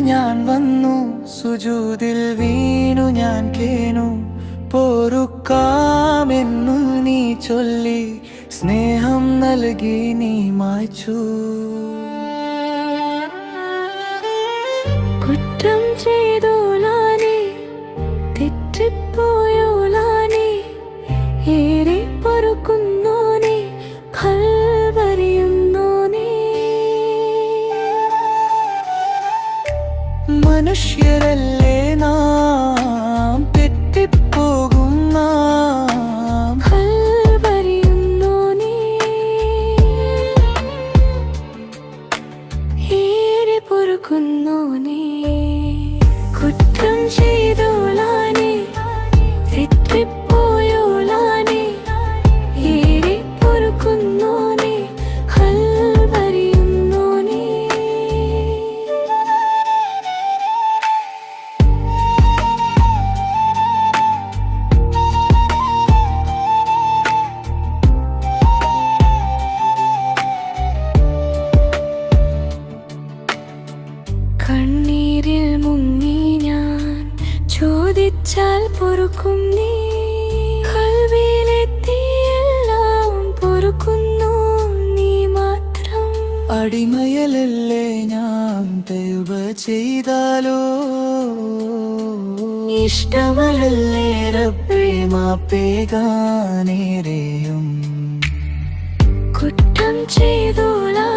ഞാൻ വന്നു, സുജൂദിൽ വീണു ഞാൻ കേണു. പൊറുക്കാമെന്നു നീ ചൊല്ലി, സ്നേഹം നൽകി നീ മായ്ച്ചു. കുറ്റം ചെയ്തോലാനെ, തെറ്റിപ്പോയോലാനെ, ഏറെ പൊറുക്കുന്നോനെ, കൽവറിയുന്നോനെ. മനുഷ്യരല്ലേ നാം, തെറ്റിപ്പോകും നാം, കൽവറിയുന്നോനെ, ഏറെ പൊറുക്കുന്നോനെ. കുറ്റം ചെയ്തോലാനെ, തെറ്റിപ്പോയോലാനെ, ഏറെ പൊറുക്കുന്നോനെ, കൽവറിയുന്നോനെ. കണ്ണീരിൽ മുങ്ങി ഞാൻ ചോദിച്ചാൽ പൊറുക്കും നീ. കൽവിയിലെത്തിയെല്ലാം പൊറുക്കുന്നു നീ മാത്രം. അടിമയലല്ലേ ഞാൻ, തൗബ ചെയ്താലോ ഇഷ്ടമല്ലേ റബ്ബേ മാപ്പേകാനേരെയും. കുറ്റം ചെയ്തോലാ